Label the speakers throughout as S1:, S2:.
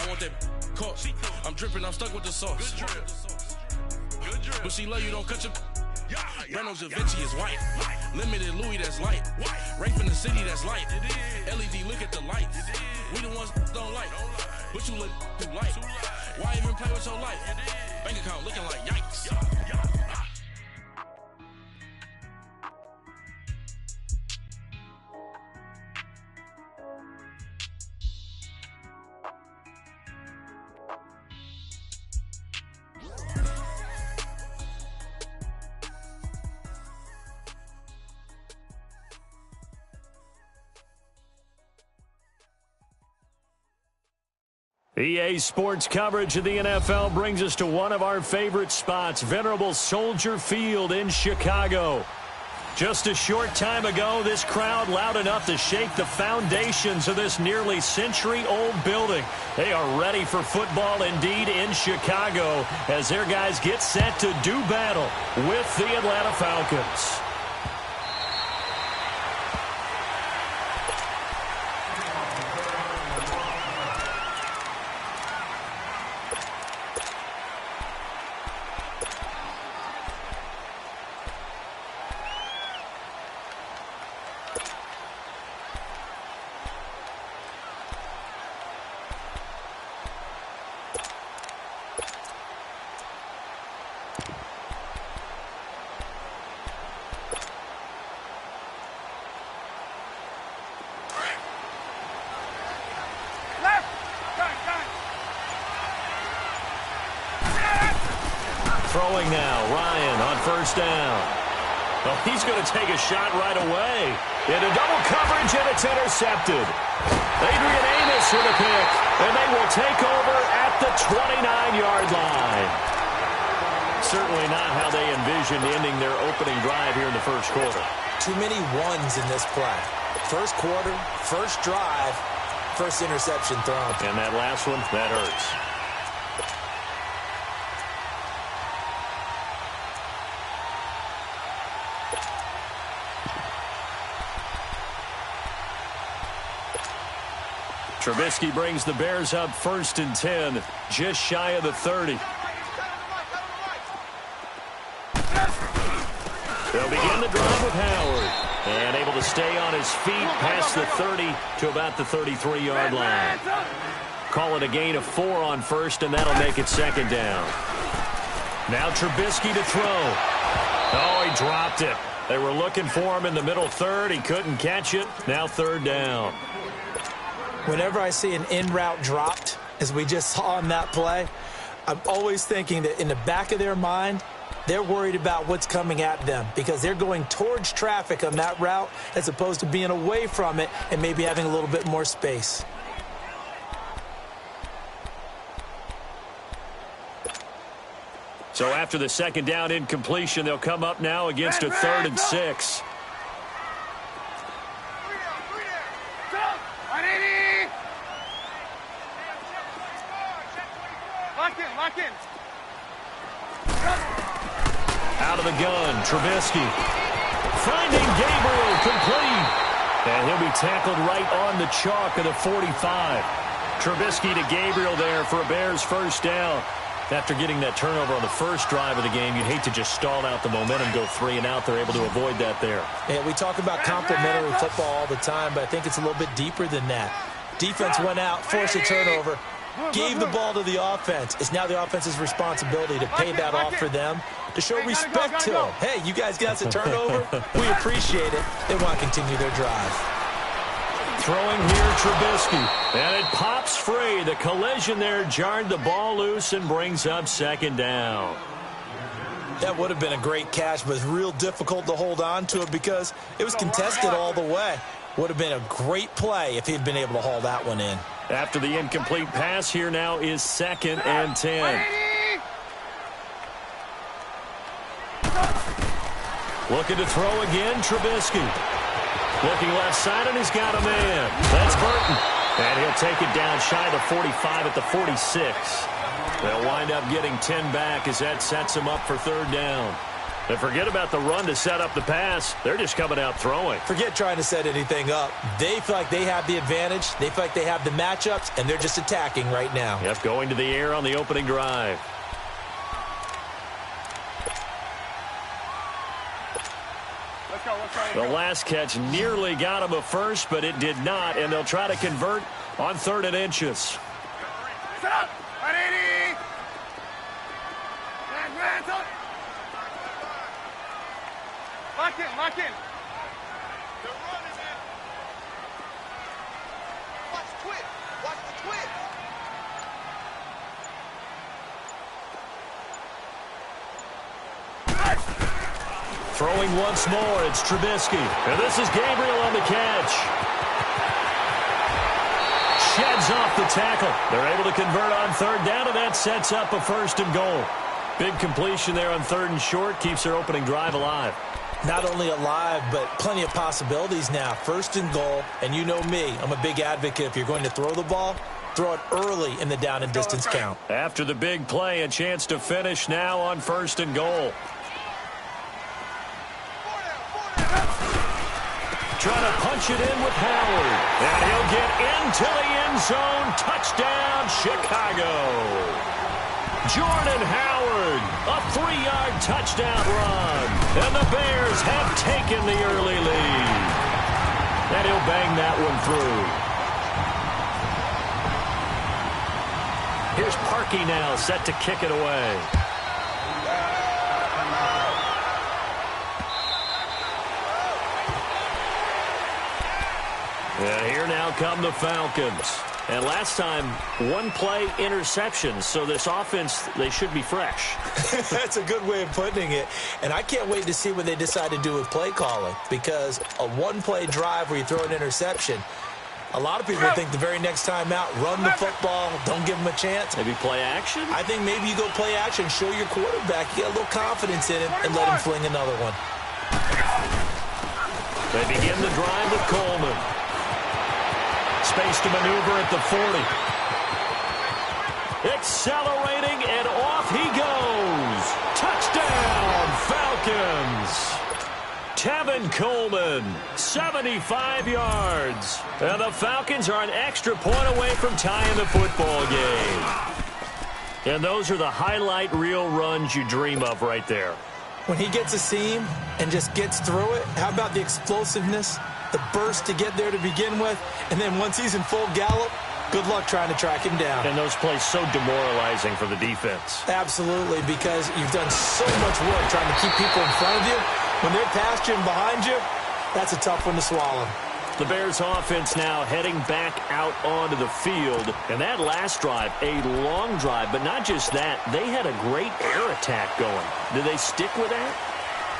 S1: I want that cook. I'm dripping, I'm stuck with the sauce. But she love you, don't cut your. Breno Da Vinci is white. Limited Louis, that's light. Rape in the city, that's light. LED, look at the lights. We the ones don't like. But you look too light. Why even play with your life? Bank account looking like yikes.
S2: EA Sports coverage of the NFL brings us to one of our favorite spots, venerable Soldier Field in Chicago. Just a short time ago, this crowd loud enough to shake the foundations of this nearly century-old building. They are ready for football indeed in Chicago as their guys get set to do battle with the Atlanta Falcons. Throwing now, Ryan on first down. Well, he's going to take a shot right away. Into double coverage, and it's intercepted. Adrian Amos with a pick, and they will take over at the 29-yard line. Certainly not how they envisioned ending their opening drive here in the first quarter.
S3: Too many ones in this play. First quarter, first drive, first interception thrown.
S2: And that last one, that hurts. Trubisky brings the Bears up 1st and 10, just shy of the 30. They'll begin the drive with Howard, and able to stay on his feet past the 30 to about the 33-yard line. Call it a gain of 4 on first, and that'll make it second down. Now Trubisky to throw. Oh, he dropped it. They were looking for him in the middle third. He couldn't catch it. Now third down.
S3: Whenever I see an in-route dropped, as we just saw in that play, I'm always thinking that in the back of their mind, they're worried about what's coming at them because they're going towards traffic on that route as opposed to being away from it and maybe having a little bit more space.
S2: So after the second down incompletion, they'll come up now against a 3rd and 6. Out of the gun, Trubisky. Finding Gabriel complete. And he'll be tackled right on the chalk of the 45. Trubisky to Gabriel there for a Bears first down. After getting that turnover on the first drive of the game, you'd hate to just stall out the momentum, go 3 and out. They're able to avoid that there.
S3: Yeah, we talk about complementary football all the time, but I think it's a little bit deeper than that. Defense went out, forced a turnover, gave the ball to the offense. It's now the offense's responsibility to pay that off for them, to show respect to them. Hey, you guys got the turnover. We appreciate it. They want to continue their drive.
S2: Throwing here, Trubisky. And it pops free. The collision there jarred the ball loose and brings up second down.
S3: That would have been a great catch, but it's real difficult to hold on to it because it was contested all the way. Would have been a great play if he'd been able to haul that one in.
S2: After the incomplete pass, here now is 2nd and 10. Looking to throw again, Trubisky. Looking left side, and he's got a man. That's Burton. And he'll take it down shy of the 45 at the 46. They'll wind up getting 10 back as that sets him up for third down. And forget about the run to set up the pass. They're just coming out throwing.
S3: Forget trying to set anything up. They feel like they have the advantage. They feel like they have the matchups, and they're just attacking right now.
S2: Yep, going to the air on the opening drive. The last catch nearly got him a first, but it did not, and they'll try to convert on 3rd and inches.
S4: Set up! 180! Hands up! Lock in, lock in! The run is in! Watch the twist! Watch the twist!
S2: Throwing once more, it's Trubisky. And this is Gabriel on the catch. Sheds off the tackle. They're able to convert on 3rd down, and that sets up a 1st and goal. Big completion there on 3rd and short. Keeps their opening drive alive.
S3: Not only alive, but plenty of possibilities now. 1st and goal, and you know me. I'm a big advocate. If you're going to throw the ball, throw it early in the down and distance count.
S2: After the big play, a chance to finish now on 1st and goal. Trying to punch it in with Howard. And he'll get into the end zone. Touchdown, Chicago. Jordan Howard, a 3-yard touchdown run. And the Bears have taken the early lead. And he'll bang that one through. Here's Parkey now, set to kick it away. And here now come the Falcons. And last time, 1-play interception. So this offense, they should be fresh.
S3: That's a good way of putting it. And I can't wait to see what they decide to do with play calling. Because a 1-play drive where you throw an interception, a lot of people think the very next time out, run the football, don't give them a chance.
S2: Maybe play action?
S3: I think maybe you go play action, show your quarterback, you get a little confidence in him, and let him fling another one.
S2: They begin the drive with Coleman. Space to maneuver at the 40. Accelerating, and off he goes. Touchdown, Falcons. Tevin Coleman, 75 yards. And the Falcons are an extra point away from tying the football game. And those are the highlight reel runs you dream of right there.
S3: When he gets a seam and just gets through it, how about the explosiveness? The burst to get there to begin with, and then once he's in full gallop, good luck trying to track him down.
S2: And those plays so demoralizing for the defense.
S3: Absolutely, because you've done so much work trying to keep people in front of you. When they're past you and behind you, that's a tough one to swallow.
S2: The Bears offense now heading back out onto the field. And that last drive, a long drive, but not just that. They had a great air attack going. Do they stick with that?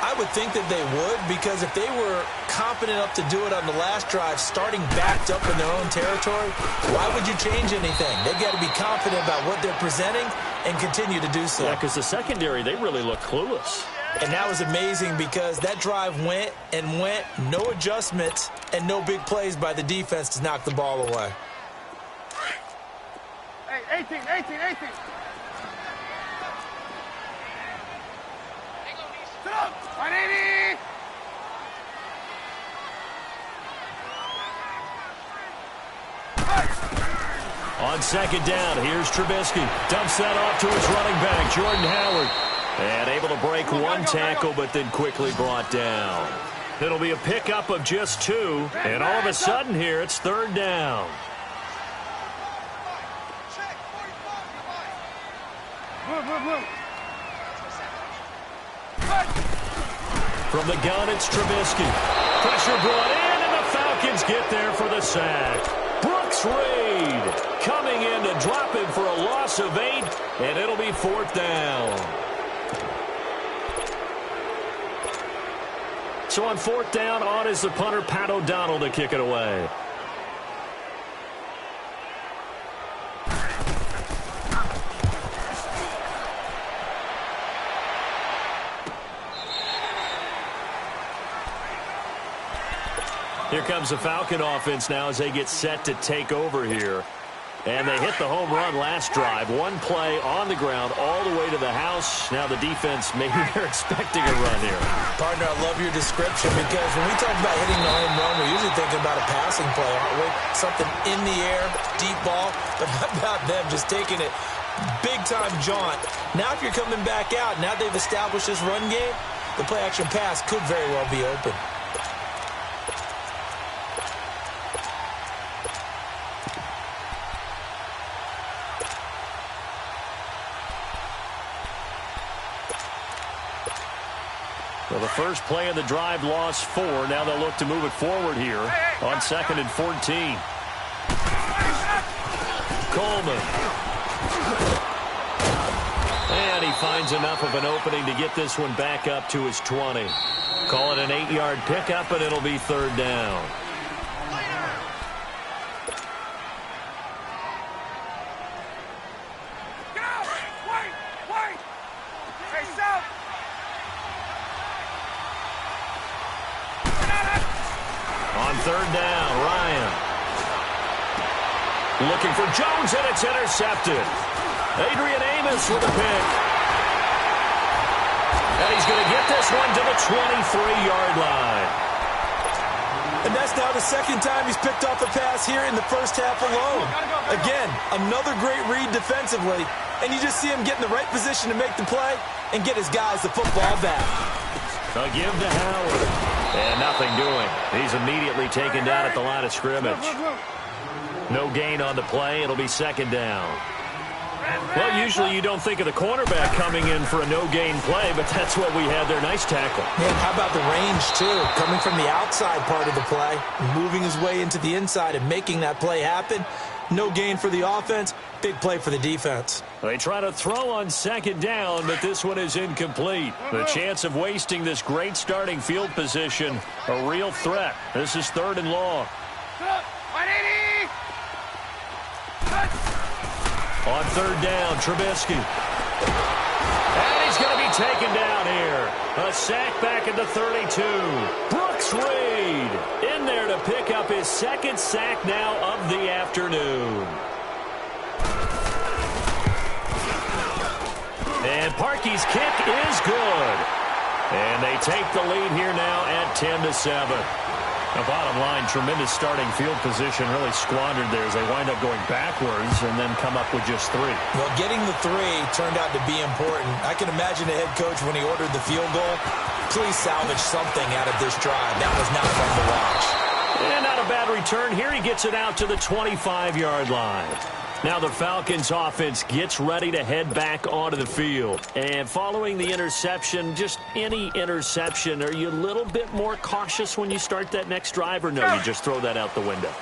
S3: I would think that they would, because if they were confident enough to do it on the last drive, starting backed up in their own territory, why would you change anything? They've got to be confident about what they're presenting and continue to do so.
S2: Yeah, because the secondary, they really look clueless.
S3: And that was amazing because that drive went and went, no adjustments, and no big plays by the defense to knock the ball away.
S4: Hey, 18. Sit up! 180!
S2: On 2nd down, here's Trubisky. Dumps that off to his running back, Jordan Howard. And able to break one tackle, but then quickly brought down. It'll be a pickup of just 2. And all of a sudden here, it's 3rd down.
S4: Move.
S2: From the gun, it's Trubisky. Pressure brought in, and the Falcons get there for the sack. Brooks Reed coming in to drop him for a loss of 8, and it'll be 4th down. So on 4th down, on is the punter, Pat O'Donnell, to kick it away. Here comes the Falcon offense now as they get set to take over here. And they hit the home run last drive. One play on the ground all the way to the house. Now the defense, maybe they're expecting a run here.
S3: Partner, I love your description because when we talk about hitting the home run, we're usually thinking about a passing play, aren't we? Something in the air, deep ball. But how about them just taking it big-time jaunt? Now if you're coming back out, now they've established this run game, the play-action pass could very well be open.
S2: Well, the first play of the drive lost 4. Now they'll look to move it forward here on 2nd and 14. Coleman. And he finds enough of an opening to get this one back up to his 20. Call it an 8-yard pickup, and it'll be 3rd down. On 3rd down, Ryan. Looking for Jones, and it's intercepted. Adrian Amos with a pick. And he's going to get this one to the 23-yard line.
S3: And that's now the second time he's picked off a pass here in the first half alone. Again, another great read defensively. And you just see him get in the right position to make the play and get his guys the football back.
S2: A give to Howard. And nothing doing. He's immediately taken down at the line of scrimmage. No gain on the play. It'll be 2nd down. Well, usually you don't think of the cornerback coming in for a no-gain play, but that's what we had there. Nice tackle.
S3: Man, how about the range, too? Coming from the outside part of the play, moving his way into the inside and making that play happen. No gain for the offense. Big play for the defense.
S2: They try to throw on 2nd down, but this one is incomplete. The chance of wasting this great starting field position, a real threat. This is 3rd and long.
S4: 180!
S2: On 3rd down, Trubisky. And he's going to be taken down here. A sack back at the 32. Brooks Reed in there to pick up his 2nd sack now of the afternoon. And Parkey's kick is good. And they take the lead here now at 10-7. The bottom line, tremendous starting field position, really squandered there as they wind up going backwards and then come up with just 3.
S3: Well, getting the 3 turned out to be important. I can imagine the head coach when he ordered the field goal. Please salvage something out of this drive. That was not fun to watch.
S2: And not a bad return here. He gets it out to the 25-yard line. Now the Falcons offense gets ready to head back onto the field. And following the interception, just any interception, are you a little bit more cautious when you start that next drive, or no, you just throw that out the window?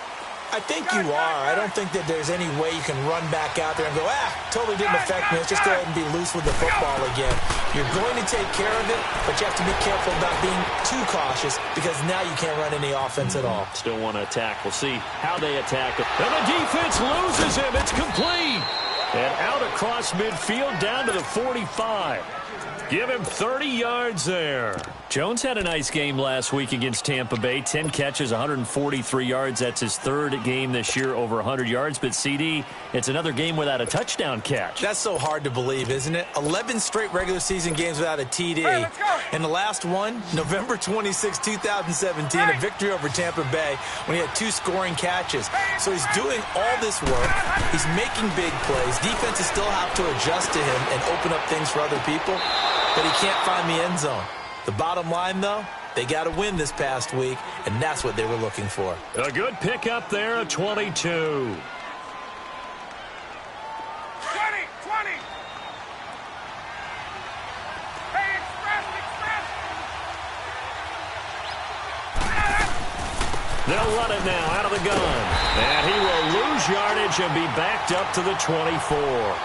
S3: I think you are. I don't think that there's any way you can run back out there and go, totally didn't affect me. Let's just go ahead and be loose with the football again. You're going to take care of it, but you have to be careful about being too cautious because now you can't run any offense at all.
S2: Still want to attack. We'll see how they attack it. And the defense loses him. It's complete. And out across midfield down to the 45. Give him 30 yards there. Jones had a nice game last week against Tampa Bay. 10 catches, 143 yards. That's his 3rd game this year, over 100 yards. But, CD, it's another game without a touchdown catch.
S3: That's so hard to believe, isn't it? 11 straight regular season games without a TD. And the last one, November 26, 2017, a victory over Tampa Bay when he had 2 scoring catches. So he's doing all this work. He's making big plays. Defenses still have to adjust to him and open up things for other people. But he can't find the end zone. The bottom line, though, they got to win this past week, and that's what they were looking for.
S2: A good pickup there at 22.
S4: 20! Hey, express!
S2: They'll run it now out of the gun. And he will lose yardage and be backed up to the 24.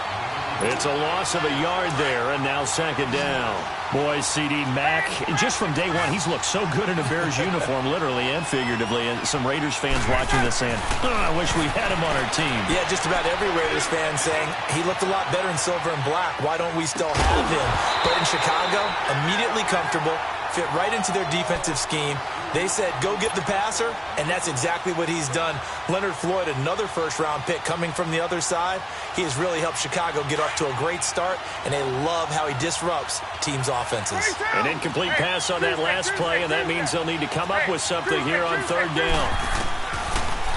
S2: It's a loss of a yard there, and now 2nd down. Boy, CD Mack, just from day one, he's looked so good in a Bears uniform, literally and figuratively. And some Raiders fans watching this saying, I wish we had him on our team.
S3: Yeah, just about every Raiders fan saying, he looked a lot better in silver and black. Why don't we still have him? But in Chicago, immediately comfortable, fit right into their defensive scheme. They said, go get the passer, and that's exactly what he's done. Leonard Floyd, another first-round pick coming from the other side. He has really helped Chicago get off to a great start, and they love how he disrupts teams' offenses.
S2: An incomplete pass on that last play, and that means they'll need to come up with something here on third down.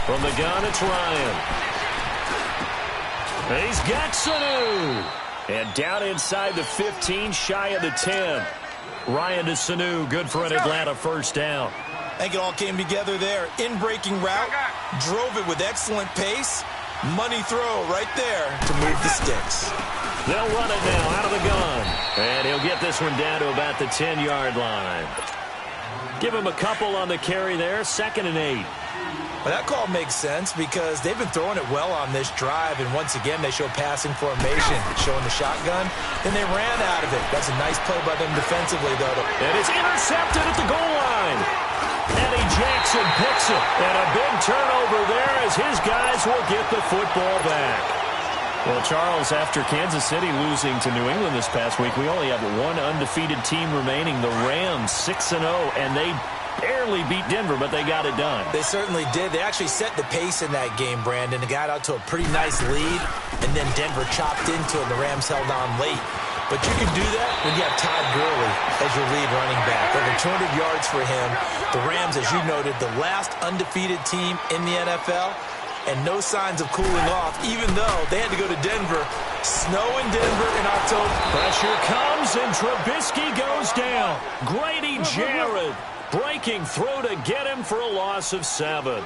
S2: From the gun, it's Ryan. He's got Sanu. And down inside the 15, shy of the 10. Ryan to Sanu, good for an Atlanta first down.
S3: I think it all came together there. In-breaking route, drove it with excellent pace. Money throw right there to move the sticks.
S2: They'll run it now out of the gun. And he'll get this one down to about the 10-yard line. Give him a couple on the carry there, 2nd and 8.
S3: Well, that call makes sense because they've been throwing it well on this drive, and once again they show passing formation, showing the shotgun, and they ran out of it. That's a nice play by them defensively, though.
S2: And it's intercepted at the goal line. Eddie Jackson picks it, and a big turnover there as his guys will get the football back. Well, Charles, after Kansas City losing to New England this past week, we only have one undefeated team remaining, the Rams, 6-0, and they barely beat Denver, but they got it done.
S3: They certainly did. They actually set the pace in that game, Brandon. They got out to a pretty nice lead, and then Denver chopped into it, and the Rams held on late. But you can do that when you have Todd Gurley as your lead running back. Over 200 yards for him. The Rams, as you noted, the last undefeated team in the NFL, and no signs of cooling off, even though they had to go to Denver. Snow in Denver in October.
S2: Pressure comes, and Trubisky goes down. Grady Jarrett breaking through to get him for a loss of 7.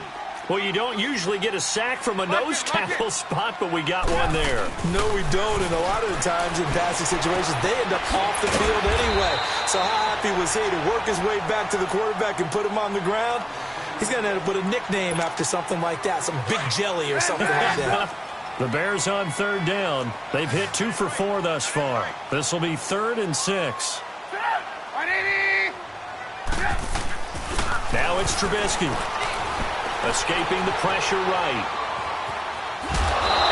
S2: Well, you don't usually get a sack from a nose tackle spot, but we got one there.
S3: No, we don't, and a lot of the times in passing situations, they end up off the field anyway. So how happy was he to work his way back to the quarterback and put him on the ground? He's going to end up with a nickname after something like that, some Big Jelly or something like that.
S2: The Bears on third down. They've hit 2 for 4 thus far. This will be 3rd and 6. Now it's Trubisky. Escaping the pressure right.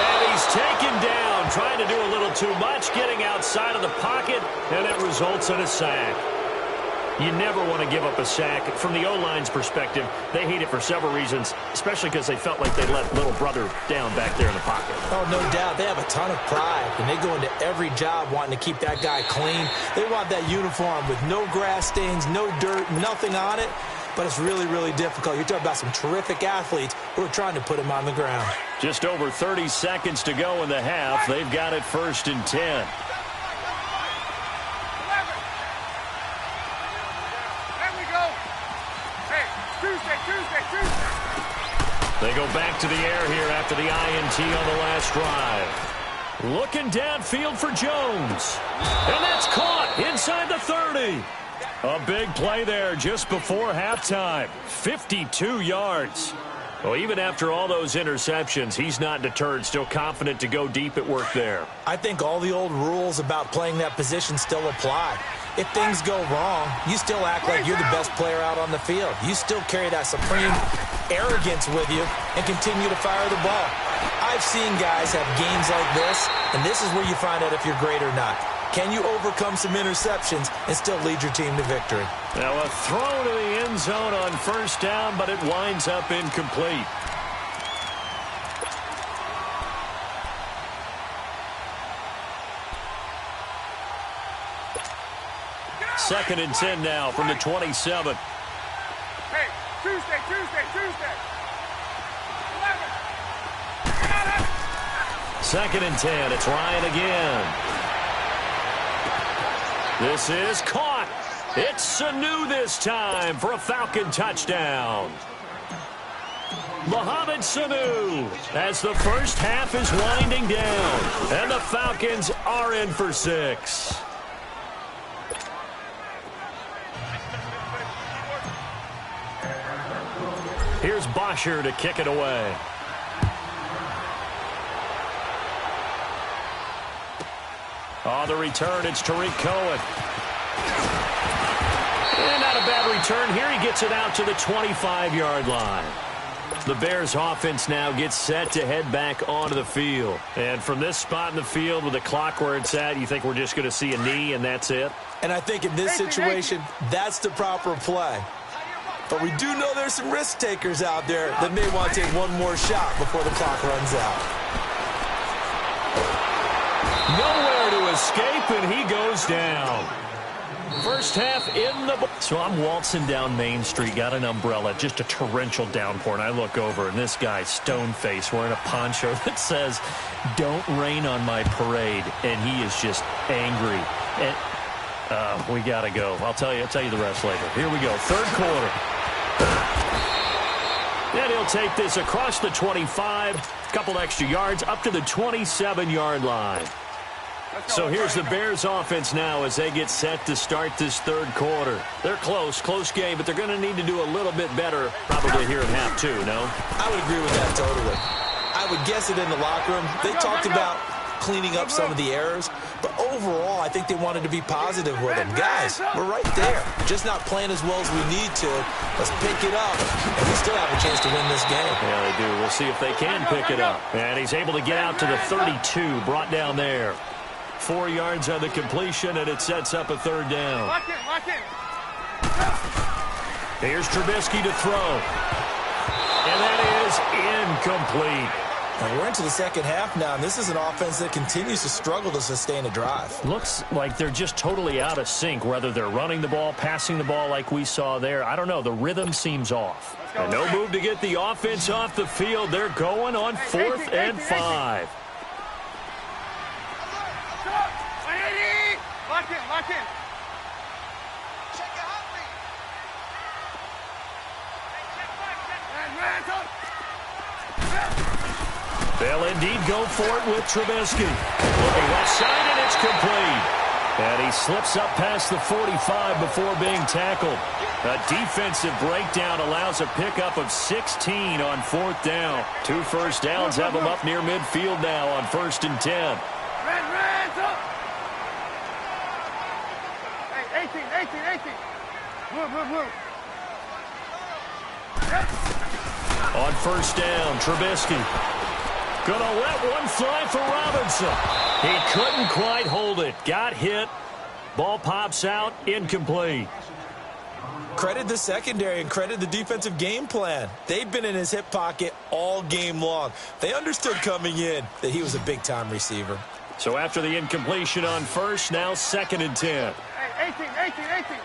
S2: And he's taken down, trying to do a little too much, getting outside of the pocket, and it results in a sack. You never want to give up a sack. From the O-line's perspective, they hate it for several reasons, especially because they felt like they let little brother down back there in the pocket.
S3: Oh, no doubt. They have a ton of pride, and they go into every job wanting to keep that guy clean. They want that uniform with no grass stains, no dirt, nothing on it. But it's really, really difficult. You're talking about some terrific athletes who are trying to put him on the ground.
S2: Just over 30 seconds to go in the half. They've got it 1st and 10.
S4: There we go. Hey, Tuesday.
S2: They go back to the air here after the INT on the last drive. Looking downfield for Jones. And that's caught inside the 30. A big play there just before halftime. 52 yards. Well, even after all those interceptions, he's not deterred, still confident to go deep at work there.
S3: I think all the old rules about playing that position still apply. If things go wrong, you still act like you're the best player out on the field. You still carry that supreme arrogance with you and continue to fire the ball. I've seen guys have games like this, and this is where you find out if you're great or not. Can you overcome some interceptions and still lead your team to victory?
S2: Now a throw to the end zone on 1st down, but it winds up incomplete. Second and 10 now from the 27.
S4: Hey, Tuesday.
S2: 2nd and 10. It's Ryan again. This is caught. It's Sanu this time for a Falcon touchdown. Mohamed Sanu as the first half is winding down. And the Falcons are in for 6. Here's Bosher to kick it away. On the return, it's Tariq Cohen. And not a bad return here. He gets it out to the 25-yard line. The Bears offense now gets set to head back onto the field. And from this spot in the field with the clock where it's at, you think we're just going to see a knee and that's it?
S3: And I think in this situation, that's the proper play. But we do know there's some risk takers out there that may want to take one more shot before the clock runs out.
S2: Nowhere to escape, and he goes down. First half in the... So I'm waltzing down Main Street, got an umbrella, just a torrential downpour, and I look over, and this guy's stone-faced wearing a poncho that says, "Don't rain on my parade," and he is just angry. And we got to go. I'll tell you the rest later. Here we go, third quarter. And he'll take this across the 25, a couple extra yards, up to the 27-yard line. So here's the Bears offense now as they get set to start this third quarter. They're close game, but they're going to need to do a little bit better probably here in half two, no?
S3: I would agree with that totally. I would guess it in the locker room. They talked about cleaning up some of the errors, but overall I think they wanted to be positive with them. Guys, we're right there. Just not playing as well as we need to. Let's pick it up, and we still have a chance to win this game.
S2: Yeah, they do. We'll see if they can pick it up. And he's able to get out to the 32, brought down there. 4 yards on the completion, and it sets up a third down.
S4: Lock in.
S2: Here's Trubisky to throw. And that is incomplete.
S3: And we're into the second half now, and this is an offense that continues to struggle to sustain a drive.
S2: Looks like they're just totally out of sync, whether they're running the ball, passing the ball like we saw there. I don't know. The rhythm seems off. And no move to get the offense off the field. They're going on 4th and 5.
S4: Lock in.
S2: They'll indeed go for it with Trubisky. Looking left side, and it's complete. And he slips up past the 45 before being tackled. A defensive breakdown allows a pickup of 16 on 4th down. 2 first downs have him up near midfield now on 1st and 10.
S4: Hey, 18. Move.
S2: On 1st down, Trubisky gonna let one fly for Robinson. He couldn't quite hold it. Got hit. Ball pops out. Incomplete.
S3: Credit the secondary and credit the defensive game plan. They've been in his hip pocket all game long. They understood coming in that he was a big-time receiver.
S2: So after the incompletion on 1st, now 2nd and 10.
S4: Hey, 18. Hey, 18.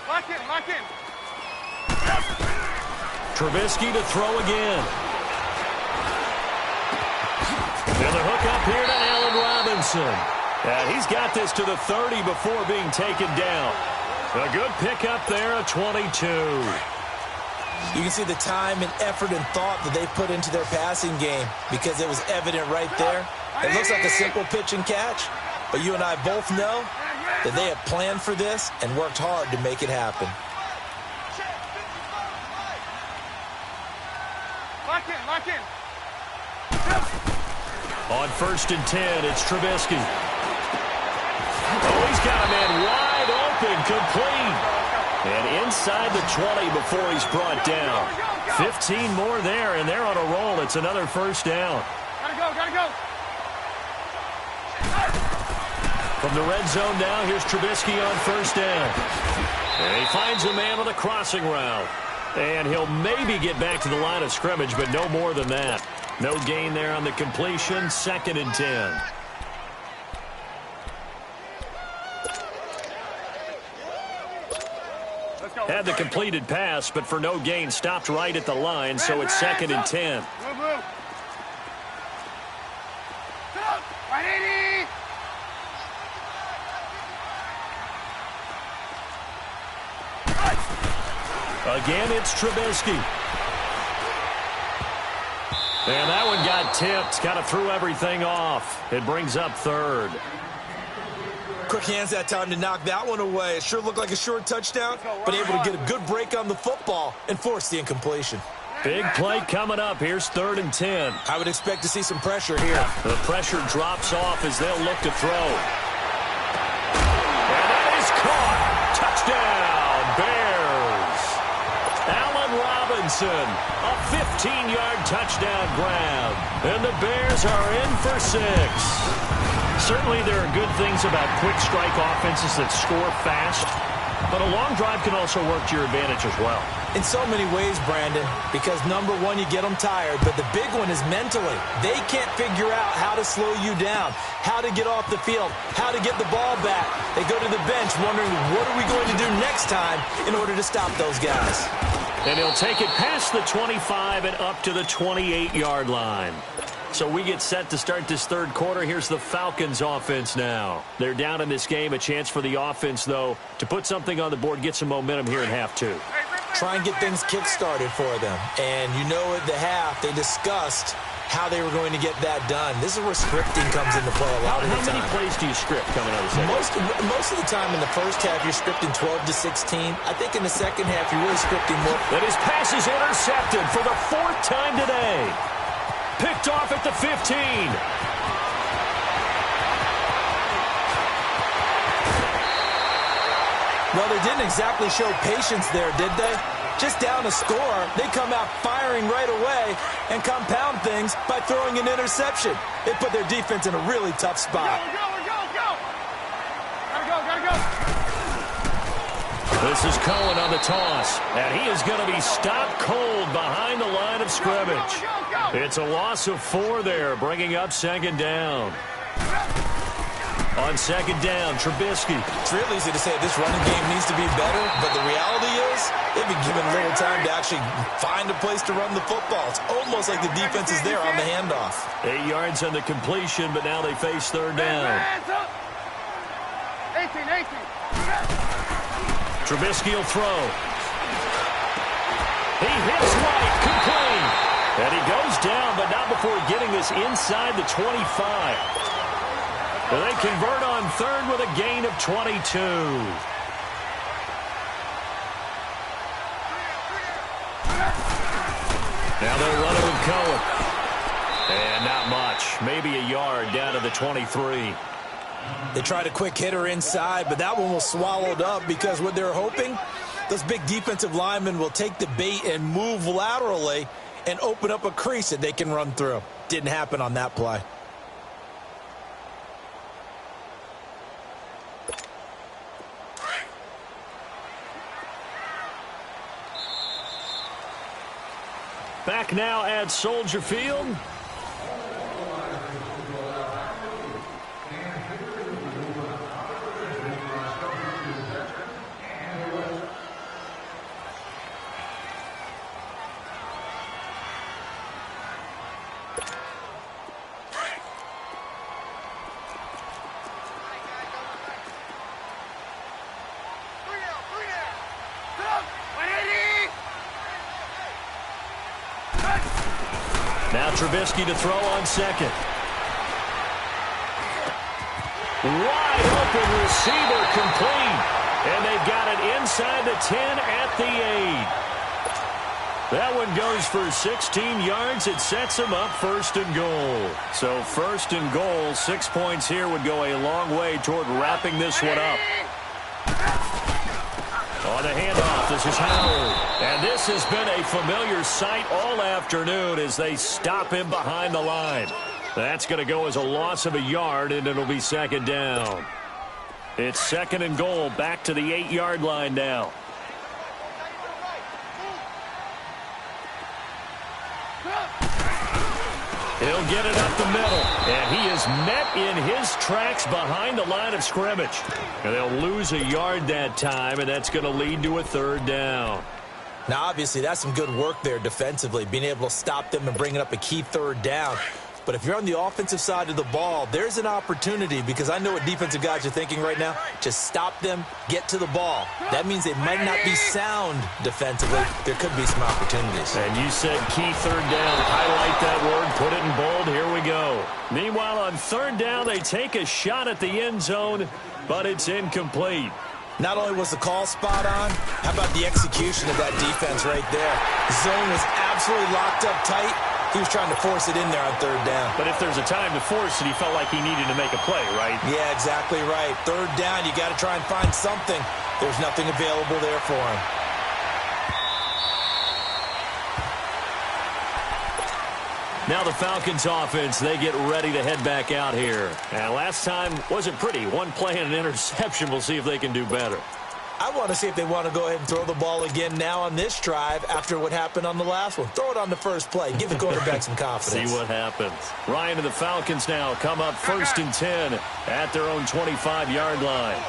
S4: Lock in.
S2: Trubisky to throw again. And the hook up here to Allen Robinson. And he's got this to the 30 before being taken down. A good pickup there, a 22.
S3: You can see the time and effort and thought that they put into their passing game because it was evident right there. It looks like a simple pitch and catch, but you and I both know that they had planned for this and worked hard to make it happen.
S4: Lock in.
S2: On 1st and 10, it's Trubisky. Oh, he's got a man wide open, complete. And inside the 20 before he's brought down. 15 more there, and they're on a roll. It's another 1st down.
S4: Gotta go.
S2: From the red zone now, here's Trubisky on 1st down. And he finds a man on the crossing route. And he'll maybe get back to the line of scrimmage, but no more than that. No gain there on the completion, 2nd and 10. Had the completed pass, but for no gain, stopped right at the line, so it's 2nd and 10.
S4: Move. 180.
S2: Again, it's Trubisky. And that one got tipped. Kind of threw everything off. It brings up 3rd.
S3: Quick hands that time to knock that one away. It sure looked like a short touchdown, but able to get a good break on the football and force the incompletion.
S2: Big play coming up. Here's 3rd and 10.
S3: I would expect to see some pressure here.
S2: The pressure drops off as they'll look to throw. And that is caught. Touchdown. Wilson. A 15-yard touchdown grab. And the Bears are in for 6. Certainly there are good things about quick strike offenses that score fast, but a long drive can also work to your advantage as well.
S3: In so many ways, Brandon, because number one, you get them tired, but the big one is mentally. They can't figure out how to slow you down, how to get off the field, how to get the ball back. They go to the bench wondering, what are we going to do next time in order to stop those guys?
S2: And he'll take it past the 25 and up to the 28-yard line. So we get set to start this third quarter. Here's the Falcons offense now. They're down in this game. A chance for the offense, though, to put something on the board, get some momentum here in half two.
S3: Try and get things kick-started for them. And you know at the half, they discussed how they were going to get that done. This is where scripting comes into play a lot of the time.
S2: How many plays do you script coming out of the second?
S3: Most of the time in the first half, you're scripting 12 to 16. I think in the second half, you're really scripting more.
S2: But his pass is intercepted for the 4th time today. Picked off at the 15.
S3: Well, they didn't exactly show patience there, did they? Just down a score, they come out firing right away and compound things by throwing an interception. They put their defense in a really tough spot.
S4: Go. Gotta go.
S2: This is Cohen on the toss, and he is going to be stopped cold behind the line of scrimmage. It's a loss of 4 there, bringing up second down. On second down, Trubisky.
S3: It's real easy to say this running game needs to be better, but the reality is they've been given little time to actually find a place to run the football. It's almost like the defense is there on the handoff.
S2: 8 yards on the completion, but now they face third down.
S4: 18.
S2: Trubisky will throw. He hits White, complete. And he goes down, but not before getting this inside the 25. And they convert on third with a gain of 22. Now they'll run it with Cohen. And not much. Maybe a yard down to the 23.
S3: They tried a quick hitter inside, but that one was swallowed up because what they're hoping, those big defensive linemen will take the bait and move laterally and open up a crease that they can run through. Didn't happen on that play.
S2: Back now at Soldier Field. Now Trubisky to throw on second. Wide open receiver complete. And they've got it inside the 10 at the 8. That one goes for 16 yards. It sets them up 1st and goal. So 1st and goal, 6 points here would go a long way toward wrapping this one up. On the handoff, this is Howard. And this has been a familiar sight all afternoon as they stop him behind the line. That's going to go as a loss of a yard, and it'll be second down. It's 2nd and goal, back to the 8-yard line now. He'll get it up the middle, and he is met in his tracks behind the line of scrimmage. And they'll lose a yard that time, and that's going to lead to a 3rd down.
S3: Now, obviously, that's some good work there defensively, being able to stop them and bringing up a key 3rd down. But if you're on the offensive side of the ball, there's an opportunity, because I know what defensive guys are thinking right now. Just stop them, get to the ball. That means they might not be sound defensively. There could be some opportunities.
S2: And you said key 3rd down. Highlight that word, put it in bold. Here we go. Meanwhile, on 3rd down, they take a shot at the end zone, but it's incomplete.
S3: Not only was the call spot on, how about the execution of that defense right there? The zone was absolutely locked up tight. He was trying to force it in there on 3rd down.
S2: But if there's a time to force it, he felt like he needed to make a play, right?
S3: Yeah, exactly right. 3rd down, you got to try and find something. There's nothing available there for him.
S2: Now the Falcons offense, they get ready to head back out here. And last time wasn't pretty. One play and an interception. We'll see if they can do better.
S3: I want to see if they want to go ahead and throw the ball again now on this drive after what happened on the last one. Throw it on the first play. Give the quarterback some confidence.
S2: See what happens. Ryan and the Falcons now come up 1st and 10 at their own 25-yard line.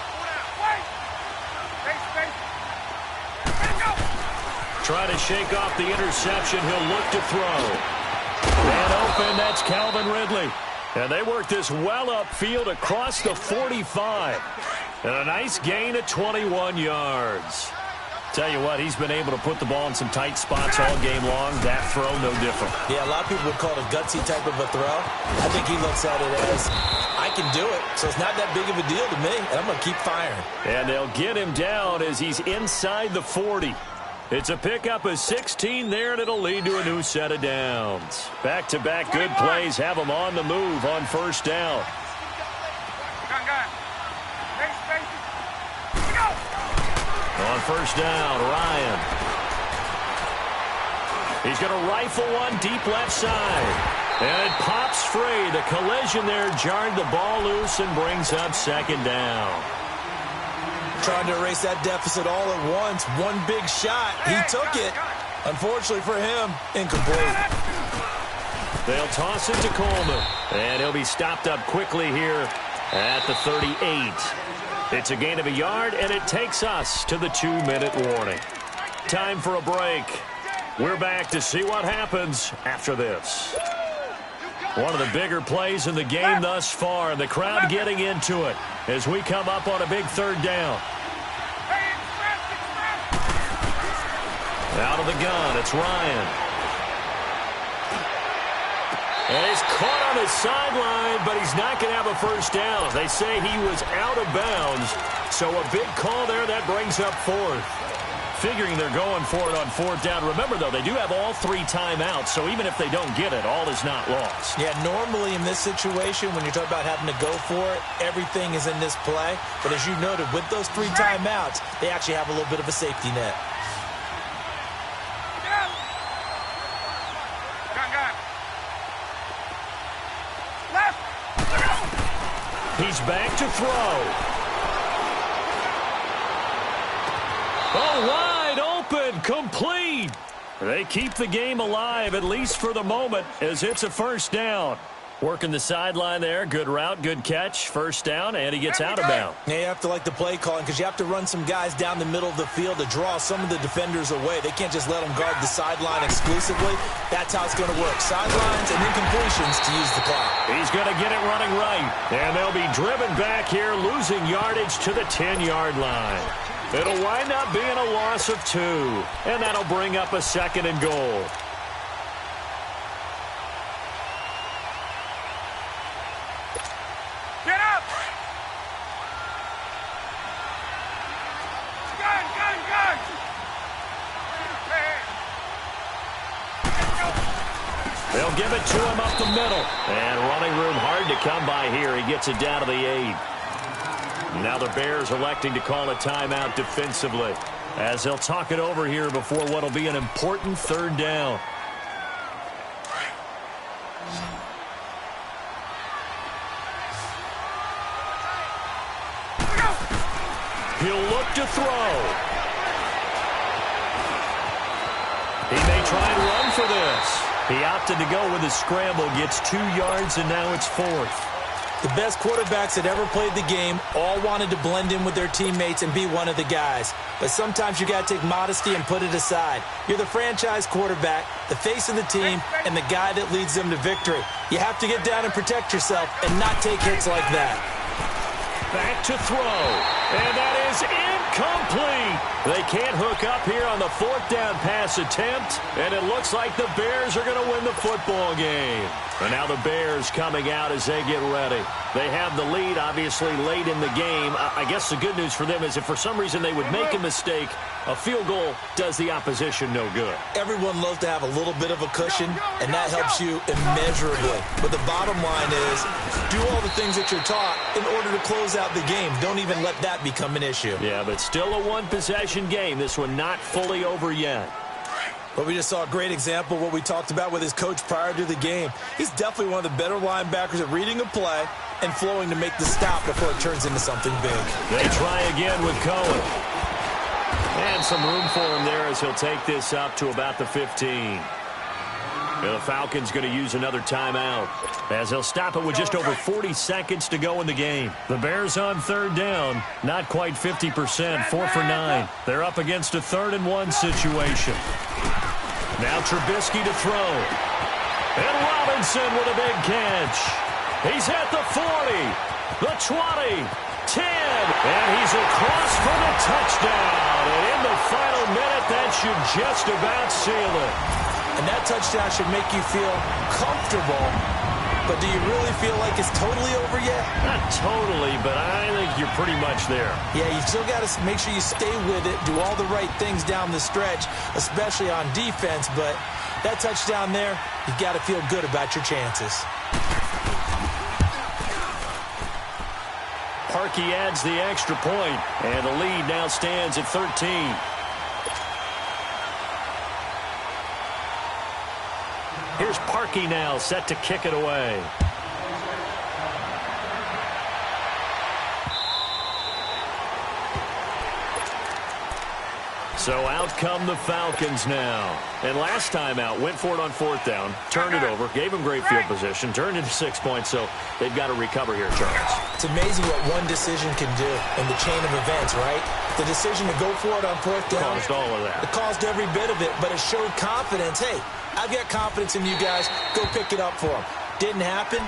S2: Trying to shake off the interception. He'll look to throw. And open, that's Calvin Ridley. And they work this well upfield across the 45. And a nice gain of 21 yards. Tell you what, he's been able to put the ball in some tight spots all game long. That throw, no different.
S3: Yeah, a lot of people would call it a gutsy type of a throw. I think he looks at it as, I can do it, so it's not that big of a deal to me, and I'm going to keep firing.
S2: And they'll get him down as he's inside the 40. It's a pickup of 16 there, and it'll lead to a new set of downs. Back-to-back good plays have them on the move on 1st down. On 1st down, Ryan. He's going to rifle one deep left side. And it pops free. The collision there jarred the ball loose and brings up 2nd down.
S3: Trying to erase that deficit all at once. One big shot. He took it. Unfortunately for him, incomplete.
S2: They'll toss it to Coleman. And he'll be stopped up quickly here at the 38. It's a gain of a yard, and it takes us to the 2-minute warning. Time for a break. We're back to see what happens after this. One of the bigger plays in the game thus far, and the crowd getting into it as we come up on a big 3rd down. Out of the gun, it's Ryan. And he's caught on his sideline, but he's not going to have a 1st down. They say he was out of bounds, so a big call there that brings up 4th. Figuring they're going for it on 4th down. Remember, though, they do have all 3 timeouts, so even if they don't get it, all is not lost.
S3: Yeah, normally in this situation, when you're talking about having to go for it, everything is in this play. But as you noted, with those 3 timeouts, they actually have a little bit of a safety net.
S2: He's back to throw. Oh, wide open, complete. They keep the game alive, at least for the moment, as it's a 1st down. Working the sideline there. Good route, good catch. 1st down, and he gets out of bounds.
S3: Yeah, you have to like the play calling because you have to run some guys down the middle of the field to draw some of the defenders away. They can't just let them guard the sideline exclusively. That's how it's going to work. Sidelines and then completions to use the clock.
S2: He's going to get it running right. And they'll be driven back here, losing yardage to the 10-yard line. It'll wind up being a loss of 2. And that'll bring up a 2nd and goal. They'll give it to him up the middle. And running room hard to come by here. He gets it down to the 8. Now the Bears electing to call a timeout defensively as they'll talk it over here before what will be an important 3rd down. He'll look to throw. He may try and run for this. He opted to go with a scramble, gets 2 yards, and now it's 4th.
S3: The best quarterbacks that ever played the game all wanted to blend in with their teammates and be one of the guys. But sometimes you got to take modesty and put it aside. You're the franchise quarterback, the face of the team, and the guy that leads them to victory. You have to get down and protect yourself and not take hits like that.
S2: Back to throw, and that is incomplete. They can't hook up here on the 4th down pass attempt, and it looks like the Bears are going to win the football game. And now the Bears coming out as they get ready. They have the lead, obviously, late in the game. I guess the good news for them is if for some reason they would make a mistake, a field goal does the opposition no good.
S3: Everyone loves to have a little bit of a cushion, and that helps you immeasurably. But the bottom line is do all the things that you're taught in order to close out the game. Don't even let that become an issue.
S2: Yeah, but still a one-possession game. This one not fully over yet.
S3: Well, we just saw a great example of what we talked about with his coach prior to the game. He's definitely one of the better linebackers at reading a play and flowing to make the stop before it turns into something big.
S2: They try again with Cohen. And some room for him there as he'll take this up to about the 15. The Falcons going to use another timeout as he'll stop it with just over 40 seconds to go in the game. The Bears on third down, not quite 50%, 4 for 9. They're up against a 3rd-and-1 situation. Now Trubisky to throw. And Robinson with a big catch. He's at the 40, the 20, 10, and he's across for the touchdown. And in the final minute, that should just about seal it.
S3: And that touchdown should make you feel comfortable. But do you really feel like it's totally over yet?
S2: Not totally, but I think you're pretty much there.
S3: Yeah, you still got to make sure you stay with it, do all the right things down the stretch, especially on defense. But that touchdown there, you've got to feel good about your chances.
S2: Parkey adds the extra point, and the lead now stands at 13. Here's Parkey now, set to kick it away. So out come the Falcons now. And last time out, went for it on 4th down, turned it over, gave them great field position, turned into 6 points, so they've got to recover here, Charles.
S3: It's amazing what one decision can do in the chain of events, right? The decision to go for it on 4th down.
S2: Caused all of that.
S3: It caused every bit of it, but it showed confidence. Hey, I've got confidence in you guys. Go pick it up for them. Didn't happen.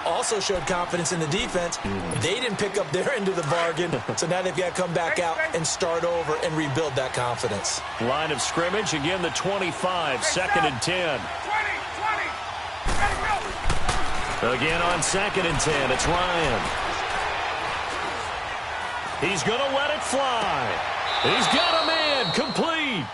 S3: Also showed confidence in the defense. They didn't pick up their end of the bargain, so now they've got to come back out and start over and rebuild that confidence.
S2: Line of scrimmage, again the 25, 2nd and 10. 20. Again on 2nd and 10, it's Ryan. He's going to let it fly. He's got a man, complete.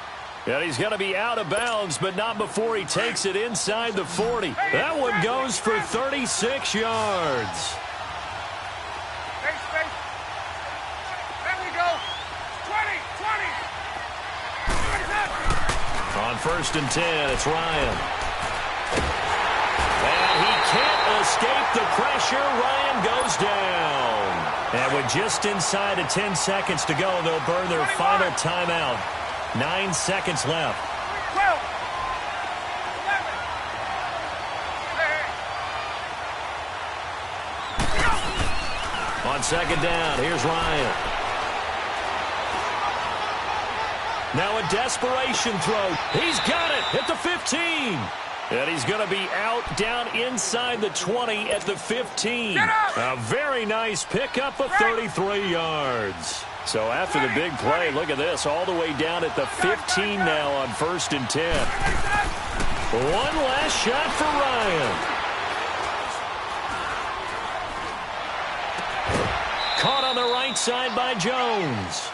S2: And he's going to be out of bounds, but not before he takes it inside the 40. That one goes for 36 yards.
S4: Space. There we go. 20.
S2: On 1st and 10, it's Ryan. And he can't escape the pressure. Ryan goes down. And with just inside of 10 seconds to go, they'll burn their final timeout. 9 seconds left.
S4: 12. 11.
S2: On 2nd down, here's Ryan. Now a desperation throw. He's got it at the 15. And he's going to be out down inside the 20 at the 15. A very nice pickup of 33 yards. So after the big play, look at this, all the way down at the 15 now on 1st and 10. One last shot for Ryan. Caught on the right side by Jones.